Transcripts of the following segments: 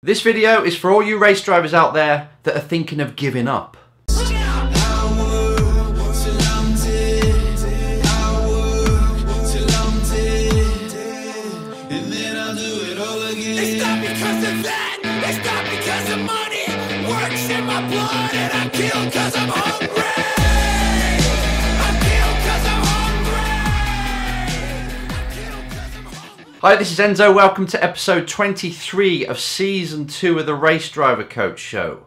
This video is for all you race drivers out there that are thinking of giving up. Hi, this is Enzo. Welcome to episode 23 of season 2 of the Race Driver Coach Show.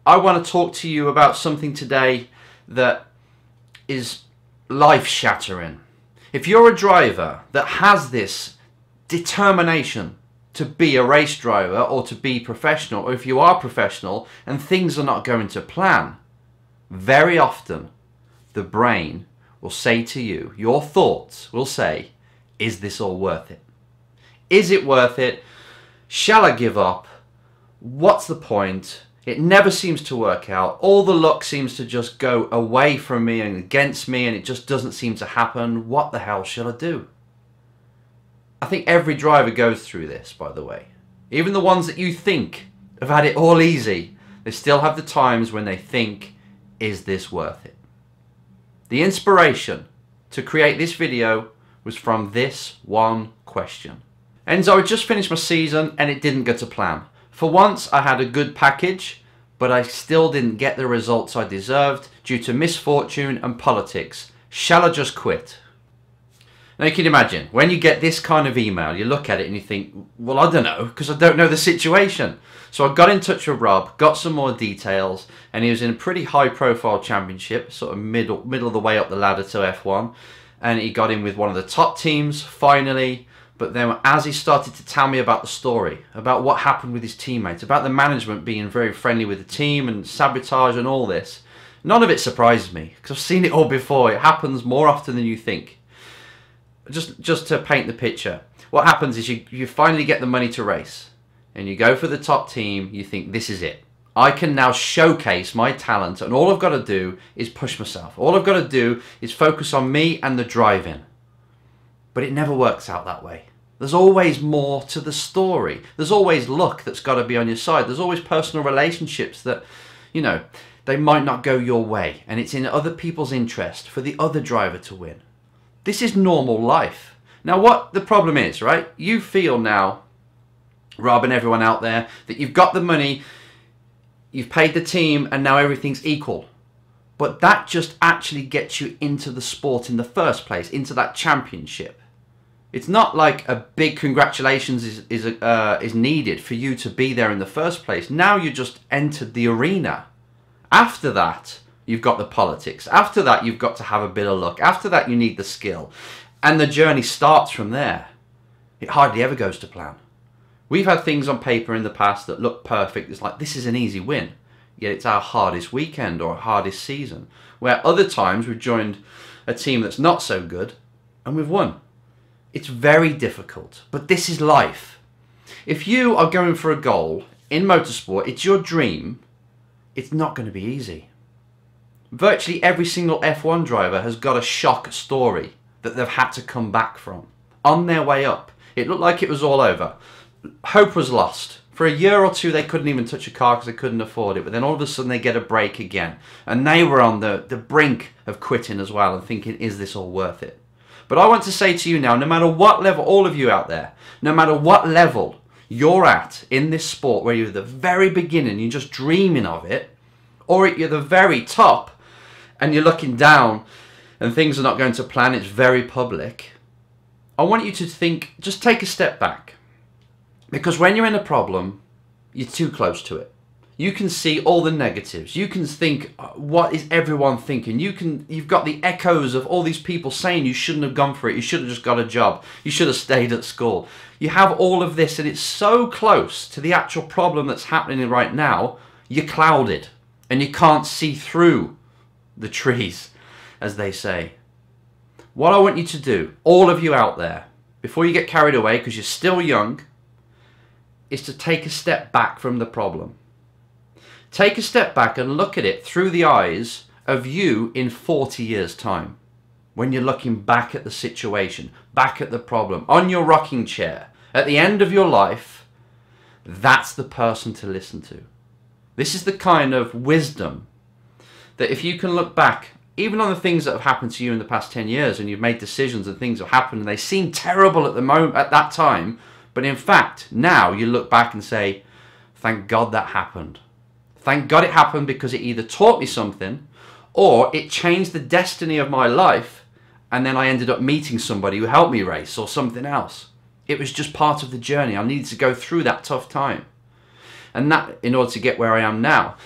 I want to talk to you about something today that is life-shattering. If you're a driver that has this determination to be a race driver or to be professional, or if you are professional and things are not going to plan, very often the brain will say to you, your thoughts will say, is this all worth it? Is it worth it? Shall I give up? What's the point? It never seems to work out. All the luck seems to just go away from me and against me, and it just doesn't seem to happen. What the hell shall I do? I think every driver goes through this, by the way. Even the ones that you think have had it all easy, they still have the times when they think, is this worth it? The inspiration to create this video was from this one question. Enzo, I just finished my season and it didn't go to plan. For once I had a good package, but I still didn't get the results I deserved due to misfortune and politics. Shall I just quit? Now you can imagine, when you get this kind of email, you look at it and you think, well, I don't know, because I don't know the situation. So I got in touch with Rob, got some more details, and he was in a pretty high profile championship, sort of middle of the way up the ladder to F1. And he got in with one of the top teams, finally. But then as he started to tell me about the story, about what happened with his teammates, about the management being very friendly with the team and sabotage and all this, none of it surprises me, because I've seen it all before. It happens more often than you think. Just to paint the picture, what happens is you finally get the money to race, and you go for the top team, you think this is it. I can now showcase my talent, and all I've got to do is push myself. All I've got to do is focus on me and the driving. But it never works out that way. There's always more to the story. There's always luck that's got to be on your side. There's always personal relationships that, you know, they might not go your way, and it's in other people's interest for the other driver to win. This is normal life. Now what the problem is, right? You feel now, Rob and everyone out there, that you've got the money, you've paid the team, and now everything's equal. But that just actually gets you into the sport in the first place, into that championship. It's not like a big congratulations is needed for you to be there in the first place. Now you just entered the arena. After that, you've got the politics. After that, you've got to have a bit of luck. After that, you need the skill. And the journey starts from there. It hardly ever goes to plan. We've had things on paper in the past that look perfect. It's like, this is an easy win. Yet it's our hardest weekend or hardest season. Where other times we've joined a team that's not so good and we've won. It's very difficult, but this is life. If you are going for a goal in motorsport, it's your dream, it's not going to be easy. Virtually every single F1 driver has got a shock story that they've had to come back from. On their way up, it looked like it was all over. Hope was lost. For a year or two they couldn't even touch a car because they couldn't afford it, but then all of a sudden they get a break again, and they were on the brink of quitting as well and thinking, is this all worth it? But I want to say to you now, no matter what level, all of you out there, no matter what level you're at in this sport, where you're at the very beginning, you're just dreaming of it, or you're the very top and you're looking down and things are not going to plan, it's very public, I want you to think, just take a step back. Because when you're in a problem, you're too close to it. You can see all the negatives. You can think, what is everyone thinking? You've got the echoes of all these people saying you shouldn't have gone for it. You should have just got a job. You should have stayed at school. You have all of this, and it's so close to the actual problem that's happening right now, you're clouded. And you can't see through the trees, as they say. What I want you to do, all of you out there, before you get carried away, because you're still young, is to take a step back from the problem. Take a step back and look at it through the eyes of you in 40 years' time. When you're looking back at the situation, back at the problem, on your rocking chair, at the end of your life, that's the person to listen to. This is the kind of wisdom that if you can look back, even on the things that have happened to you in the past 10 years, and you've made decisions and things have happened and they seem terrible at the moment, at that time, but in fact, now you look back and say, thank God that happened. Thank God it happened, because it either taught me something or it changed the destiny of my life, and then I ended up meeting somebody who helped me race or something else. It was just part of the journey. I needed to go through that tough time, and that in order to get where I am now.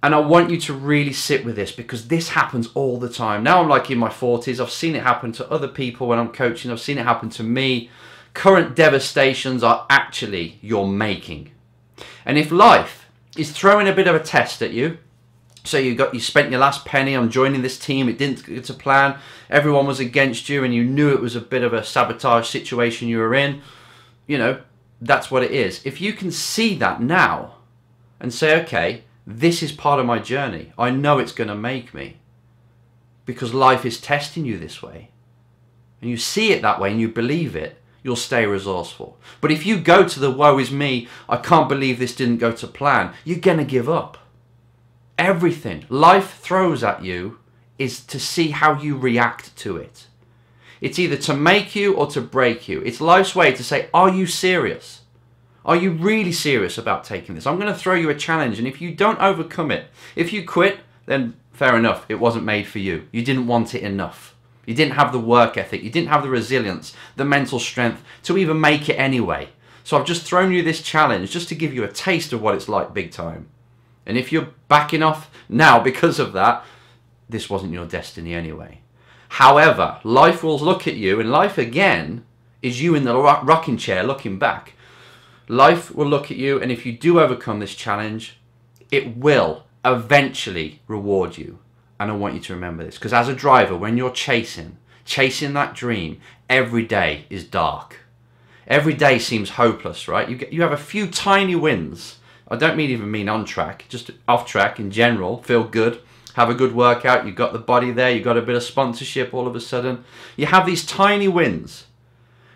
And I want you to really sit with this, because this happens all the time. Now I'm like in my 40s. I've seen it happen to other people when I'm coaching. I've seen it happen to me. Current devastations are actually your making. And if life is throwing a bit of a test at you, so you spent your last penny on joining this team, it didn't go to plan, everyone was against you, and you knew it was a bit of a sabotage situation you were in, you know, that's what it is. If you can see that now and say, okay, this is part of my journey. I know it's going to make me, because life is testing you this way. And you see it that way and you believe it, you'll stay resourceful. But if you go to the woe is me, I can't believe this didn't go to plan, you're going to give up. Everything life throws at you is to see how you react to it. It's either to make you or to break you. It's life's way to say, are you serious? Are you really serious about taking this? I'm going to throw you a challenge, and if you don't overcome it, if you quit, then fair enough, it wasn't made for you. You didn't want it enough. You didn't have the work ethic. You didn't have the resilience, the mental strength to even make it anyway. So I've just thrown you this challenge just to give you a taste of what it's like big time. And if you're backing off now because of that, this wasn't your destiny anyway. However, life will look at you, and life again is you in the rocking chair looking back. Life will look at you, and if you do overcome this challenge, it will eventually reward you. And I want you to remember this, because as a driver, when you're chasing that dream, every day is dark. Every day seems hopeless, right? You have a few tiny wins. I don't even mean on track, just off track in general. Feel good, have a good workout, you've got the body there, you've got a bit of sponsorship all of a sudden. You have these tiny wins.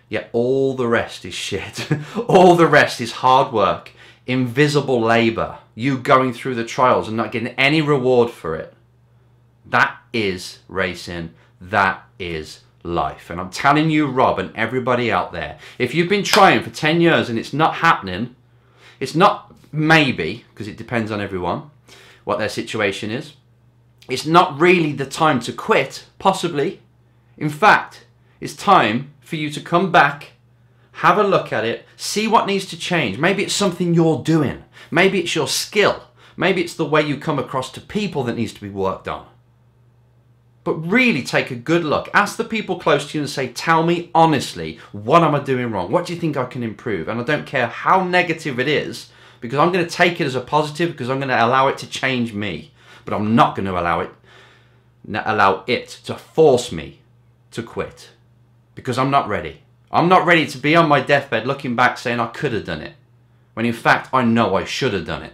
Yet all the rest is shit. All the rest is hard work, invisible labor, you going through the trials and not getting any reward for it. That is racing. That is life. And I'm telling you, Rob, and everybody out there, if you've been trying for 10 years and it's not happening, it's not maybe, because it depends on everyone, what their situation is. It's not really the time to quit, possibly. In fact, it's time for you to come back, have a look at it, see what needs to change. Maybe it's something you're doing. Maybe it's your skill. Maybe it's the way you come across to people that needs to be worked on. But really take a good look. Ask the people close to you and say, tell me honestly, what am I doing wrong? What do you think I can improve? And I don't care how negative it is, because I'm going to take it as a positive, because I'm going to allow it to change me. But I'm not going to allow it to force me to quit. Because I'm not ready. I'm not ready to be on my deathbed looking back saying I could have done it, when in fact I know I should have done it.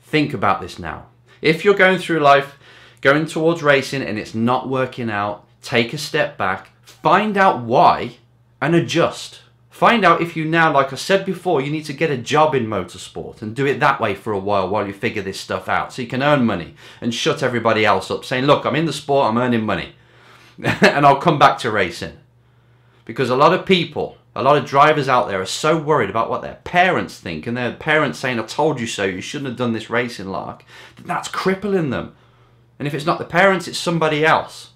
Think about this now. If you're going through life, going towards racing, and it's not working out, take a step back, find out why, and adjust. Find out if you now, like I said before, you need to get a job in motorsport and do it that way for a while you figure this stuff out, so you can earn money and shut everybody else up saying, look, I'm in the sport, I'm earning money. And I'll come back to racing. Because a lot of people, a lot of drivers out there are so worried about what their parents think, and their parents saying, I told you so, you shouldn't have done this racing lark, that's crippling them. And if it's not the parents, it's somebody else.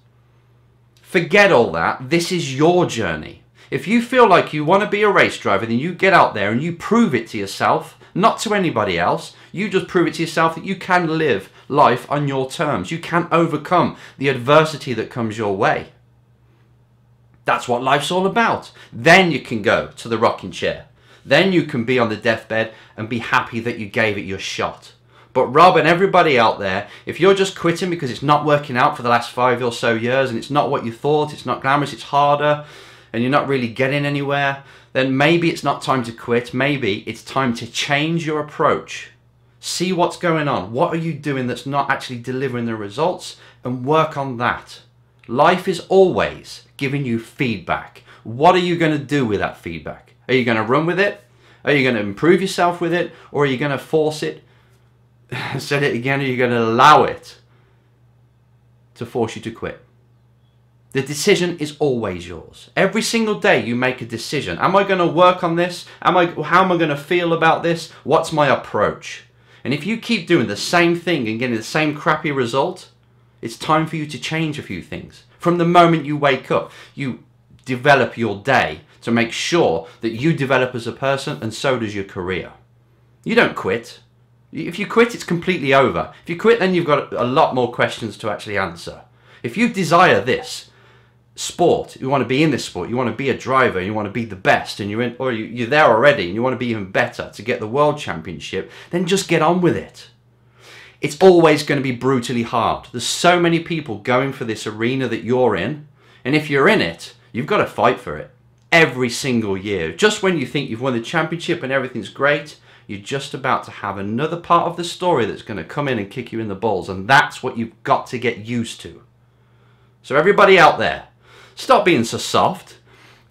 Forget all that. This is your journey. If you feel like you want to be a race driver, then you get out there and you prove it to yourself, not to anybody else. You just prove it to yourself that you can live life on your terms. You can overcome the adversity that comes your way. That's what life's all about. Then you can go to the rocking chair. Then you can be on the deathbed and be happy that you gave it your shot. But Rob and everybody out there, if you're just quitting because it's not working out for the last 5 or so years and it's not what you thought, it's not glamorous, it's harder, and you're not really getting anywhere, then maybe it's not time to quit. Maybe it's time to change your approach. See what's going on. What are you doing that's not actually delivering the results, and work on that. Life is always giving you feedback. What are you going to do with that feedback? Are you going to run with it? Are you going to improve yourself with it, or are you going to force it? I said it again, are you going to allow it to force you to quit? The decision is always yours. Every single day you make a decision. Am I going to work on this? How am I going to feel about this? What's my approach? And if you keep doing the same thing and getting the same crappy result, it's time for you to change a few things. From the moment you wake up, you develop your day to make sure that you develop as a person, and so does your career. You don't quit. If you quit, it's completely over. If you quit, then you've got a lot more questions to actually answer. If you desire this sport, you want to be in this sport, you want to be a driver, you want to be the best, and you're there already, and you want to be even better to get the world championship, then just get on with it. It's always going to be brutally hard. There's so many people going for this arena that you're in, and if you're in it, you've got to fight for it every single year. Just when you think you've won the championship and everything's great, you're just about to have another part of the story that's going to come in and kick you in the balls, and that's what you've got to get used to. So everybody out there, stop being so soft.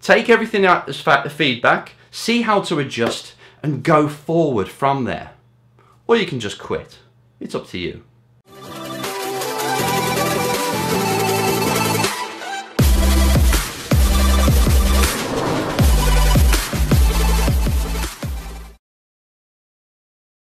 Take everything out as feedback, see how to adjust, and go forward from there. Or you can just quit. It's up to you.